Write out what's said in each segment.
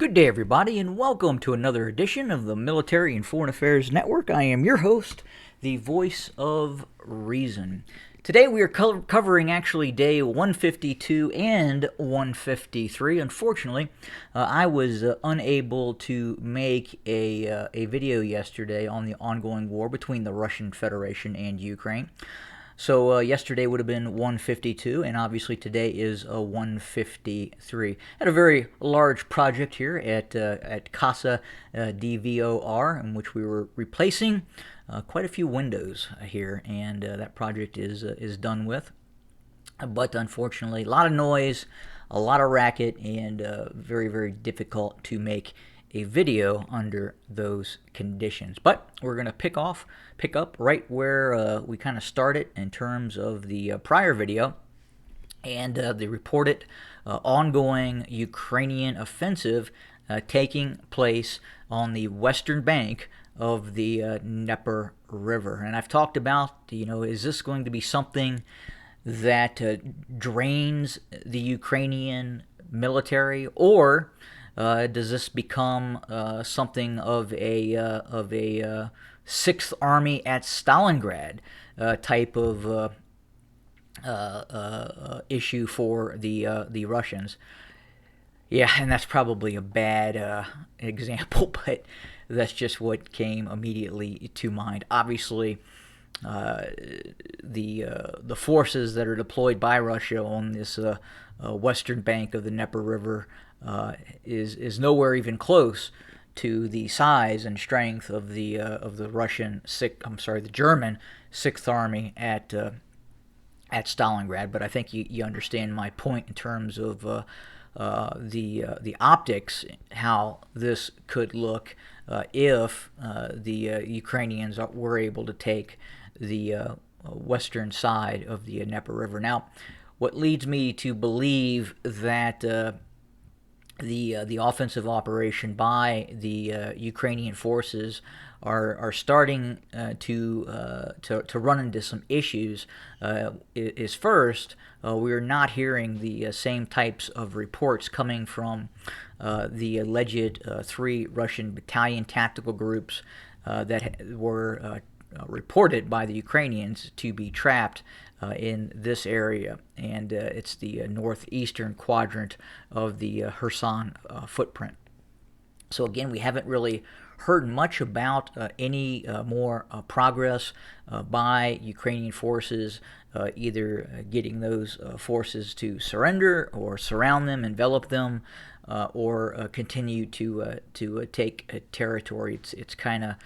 Good day, everybody, and welcome to another edition of the Military and Foreign Affairs Network. I am your host, the voice of reason. Today we are covering actually day 152 and 153. Unfortunately, I was unable to make a video yesterday on the ongoing war between the Russian Federation and Ukraine. So yesterday would have been 152, and obviously today is 153. Had a very large project here at Casa DVOR, in which we were replacing quite a few windows here, and that project is done with. But unfortunately, a lot of noise, a lot of racket, and very, very difficult to make a video under those conditions. But we're going to pick up right where we kind of started in terms of the prior video and the reported ongoing Ukrainian offensive taking place on the western bank of the Dnieper River. And I've talked about, is this going to be something that drains the Ukrainian military, or does this become something of a Sixth Army at Stalingrad type of issue for the Russians? Yeah, and that's probably a bad example, but that's just what came immediately to mind. Obviously, the forces that are deployed by Russia on this western bank of the Dnieper River is nowhere even close to the size and strength of the the German Sixth Army at Stalingrad. But I think you understand my point in terms of the optics, how this could look if the Ukrainians were able to take the western side of the Dnieper River. Now, what leads me to believe that the offensive operation by the Ukrainian forces are starting to run into some issues is first, we are not hearing the same types of reports coming from the alleged 3 Russian battalion tactical groups that were reported by the Ukrainians to be trapped in this area, and it's the northeastern quadrant of the Kherson footprint. So again, we haven't really heard much about any more progress by Ukrainian forces, either getting those forces to surrender or surround them, envelop them, or continue to take territory. It's kind of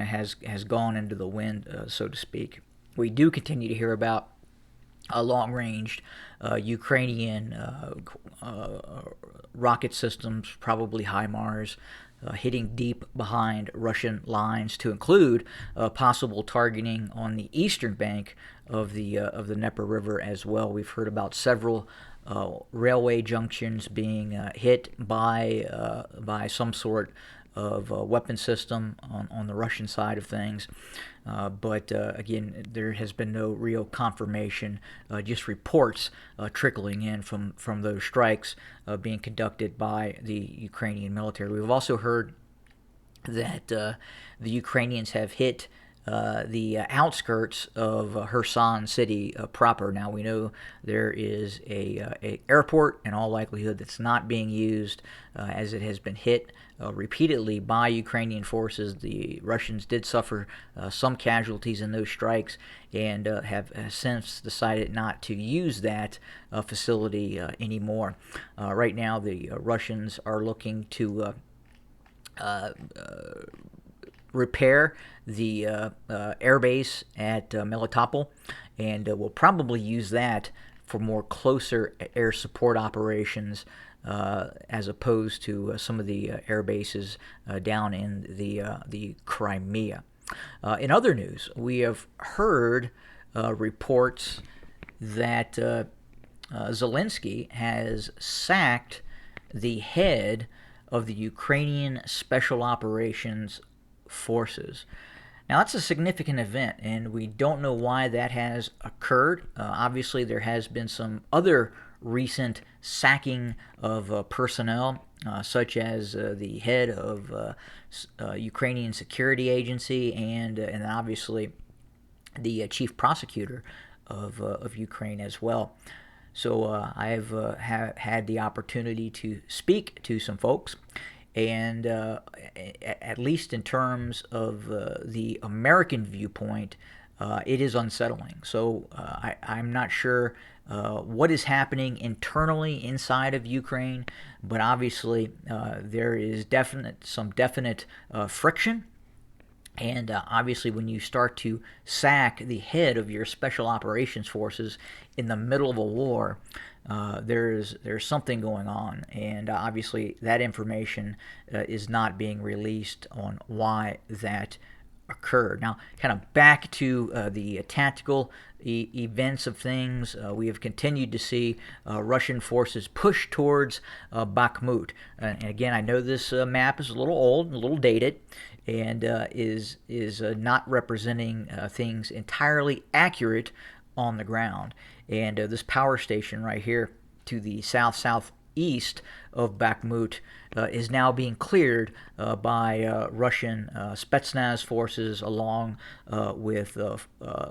has gone into the wind, so to speak. We do continue to hear about long-range Ukrainian rocket systems, probably HIMARS, hitting deep behind Russian lines, to include possible targeting on the eastern bank of the Dnieper River as well. We've heard about several railway junctions being hit by some sort of weapon system on the Russian side of things. But again, there has been no real confirmation, just reports trickling in from those strikes being conducted by the Ukrainian military. We've also heard that the Ukrainians have hit the outskirts of Kherson city proper. Now, we know there is a airport, in all likelihood, that's not being used, as it has been hit repeatedly by Ukrainian forces. The Russians did suffer some casualties in those strikes, and have since decided not to use that facility anymore. Right now, the Russians are looking to repair the airbase at Melitopol, and will probably use that for more closer air support operations, as opposed to some of the air bases down in the Crimea. In other news, we have heard reports that Zelensky has sacked the head of the Ukrainian Special Operations Forces. Now, that's a significant event, and we don't know why that has occurred. Obviously, there has been some other recent sacking of personnel, such as the head of Ukrainian Security Agency and obviously the chief prosecutor of Ukraine as well. So I've had the opportunity to speak to some folks, and at least in terms of the American viewpoint, it is unsettling. So I'm not sure what is happening internally inside of Ukraine, but obviously there is some definite friction. And obviously, when you start to sack the head of your special operations forces in the middle of a war, there's something going on, and obviously that information is not being released on why that occurred. Now, kind of back to the tactical events of things, we have continued to see Russian forces push towards Bakhmut. And again, I know this map is a little old, a little dated, and is not representing things entirely accurate on the ground. And this power station right here to the southeast of Bakhmut is now being cleared by Russian Spetsnaz forces along with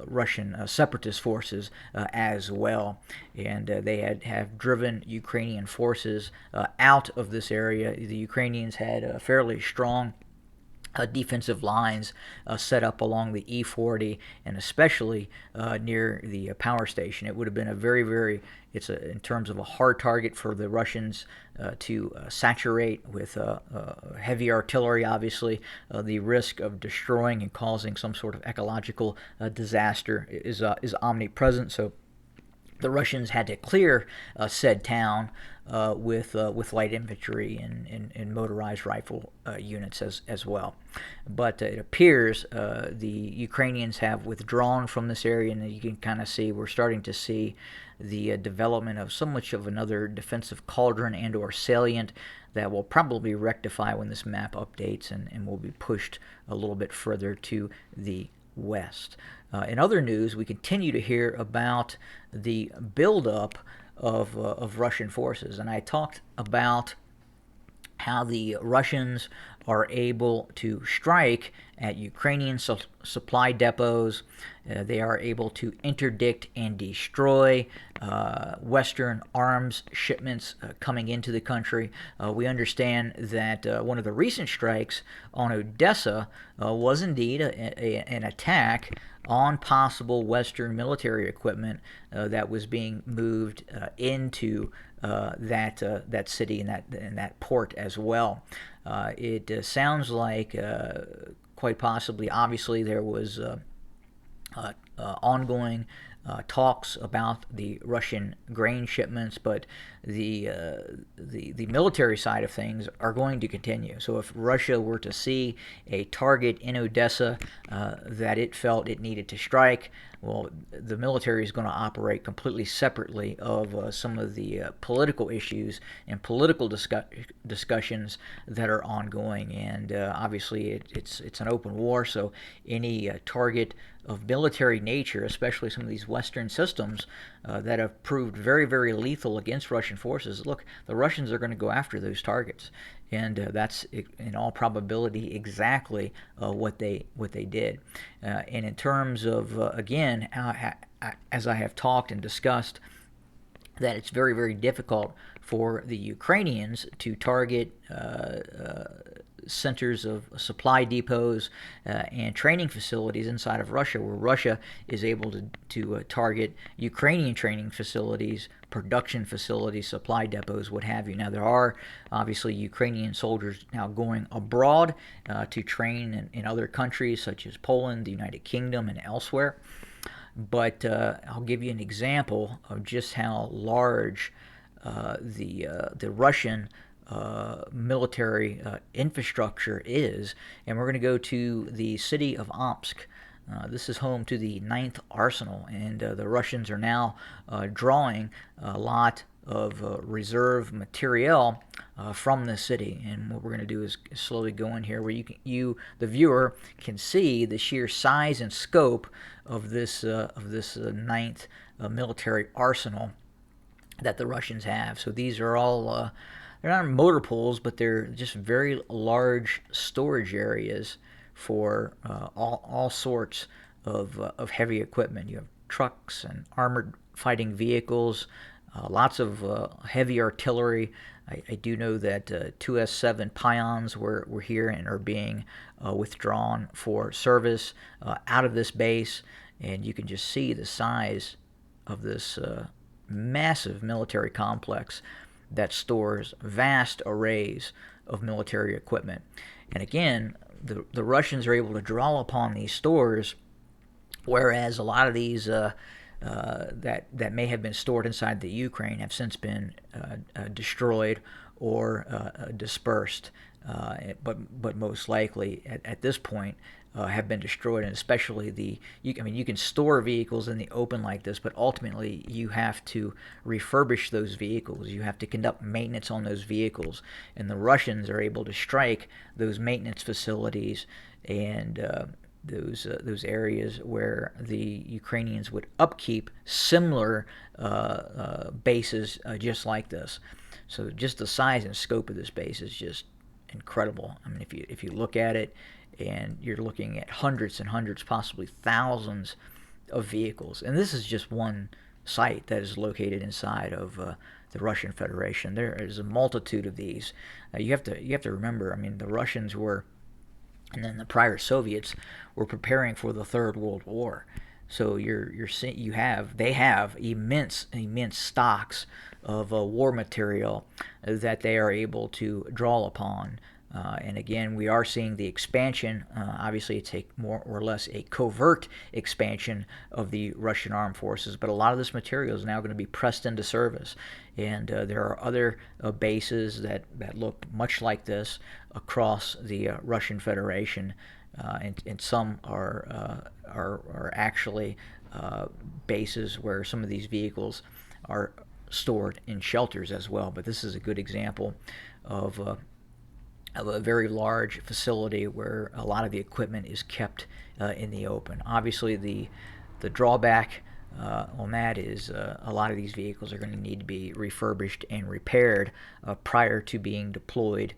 Russian separatist forces as well. And they have driven Ukrainian forces out of this area. The Ukrainians had a fairly strong defensive lines set up along the E40 and especially near the power station. It would have been a very, in terms of a hard target for the Russians to saturate with heavy artillery. Obviously, the risk of destroying and causing some sort of ecological disaster is omnipresent. So the Russians had to clear said town with light infantry and motorized rifle units as well. But it appears the Ukrainians have withdrawn from this area, and you can kind of see we're starting to see the development of so much of another defensive cauldron and/or salient that will probably rectify when this map updates and will be pushed a little bit further to the west. In other news, we continue to hear about the buildup of Russian forces, and I talked about how the Russians are able to strike at Ukrainian supply depots. They are able to interdict and destroy Western arms shipments coming into the country. We understand that one of the recent strikes on Odessa was indeed an attack on possible Western military equipment that was being moved into that city and that port as well. It sounds like quite possibly, obviously, there was ongoing talks about the Russian grain shipments, but the military side of things are going to continue. So if Russia were to see a target in Odessa that it felt it needed to strike, well, the military is going to operate completely separately of some of the political issues and political discussions that are ongoing. And obviously, it's an open war, so any target of military nature, especially some of these Western systems that have proved very, very lethal against Russian forces, look, the Russians are going to go after those targets. And that's, in all probability, exactly what they did. And in terms of, again, as I have talked and discussed, that it's very, very difficult for the Ukrainians to target centers of supply depots and training facilities inside of Russia, where Russia is able to target Ukrainian training facilities, production facilities, supply depots, what have you. Now, there are obviously Ukrainian soldiers now going abroad to train in other countries such as Poland, the United Kingdom, and elsewhere. But I'll give you an example of just how large the Russian military infrastructure is, and we're going to go to the city of Omsk. This is home to the 9th Arsenal, and the Russians are now drawing a lot of reserve materiel from this city. And what we're going to do is slowly go in here where you, the viewer, can see the sheer size and scope of this 9th military arsenal. that the Russians have. So these are all they're not motor pools, but they're just very large storage areas for all sorts of heavy equipment. You have trucks and armored fighting vehicles, lots of heavy artillery. I do know that 2S7 Pions were here and are being withdrawn for service out of this base, and you can just see the size of this massive military complex that stores vast arrays of military equipment. And again, the Russians are able to draw upon these stores, whereas a lot of these that may have been stored inside the Ukraine have since been destroyed or dispersed. But most likely at this point have been destroyed, and especially you can store vehicles in the open like this, but ultimately you have to refurbish those vehicles. You have to conduct maintenance on those vehicles, and the Russians are able to strike those maintenance facilities and those areas where the Ukrainians would upkeep similar bases just like this. So just the size and scope of this base is just incredible. I mean, if you look at it, and you're looking at hundreds and hundreds, possibly thousands of vehicles, and this is just one site that is located inside of the Russian Federation. There is a multitude of these. You have to remember. I mean, the Russians were, and then the prior Soviets were preparing for the Third World War. So they have immense stocks of war material that they are able to draw upon. And again, we are seeing the expansion. Obviously, it's a more or less a covert expansion of the Russian armed forces, but a lot of this material is now going to be pressed into service. And there are other bases that look much like this across the Russian Federation, and some are actually bases where some of these vehicles are stored in shelters as well. But this is a good example of a very large facility where a lot of the equipment is kept in the open. Obviously, the drawback on that is a lot of these vehicles are going to need to be refurbished and repaired prior to being deployed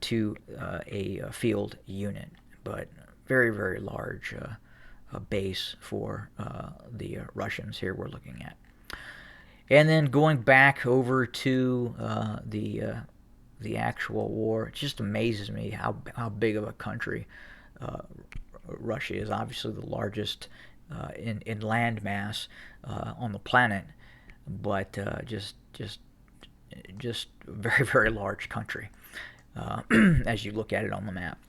to a field unit. But very, very large base for the Russians here we're looking at. And then going back over to the actual war, it just amazes me how big of a country Russia is. Obviously the largest in land mass on the planet, but just very, very large country as you look at it on the map.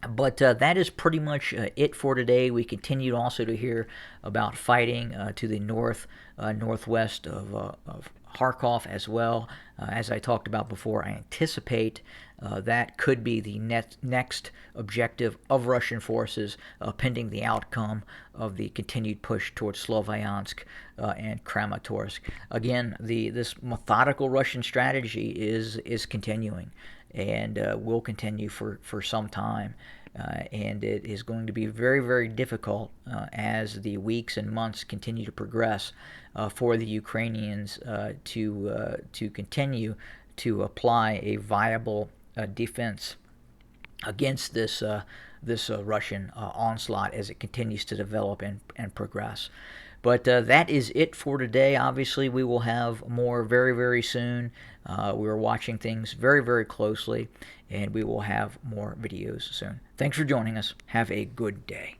But that is pretty much it for today. We continue also to hear about fighting to the northwest of Kharkov as well. As I talked about before, I anticipate that could be the next objective of Russian forces, pending the outcome of the continued push towards Sloviansk and Kramatorsk. Again, this methodical Russian strategy is continuing, and will continue for some time. And it is going to be very, very difficult as the weeks and months continue to progress for the Ukrainians to continue to apply a viable defense against this Russian onslaught as it continues to develop and progress. But that is it for today. Obviously, we will have more very, very soon. We are watching things very, very closely, and we will have more videos soon. Thanks for joining us. Have a good day.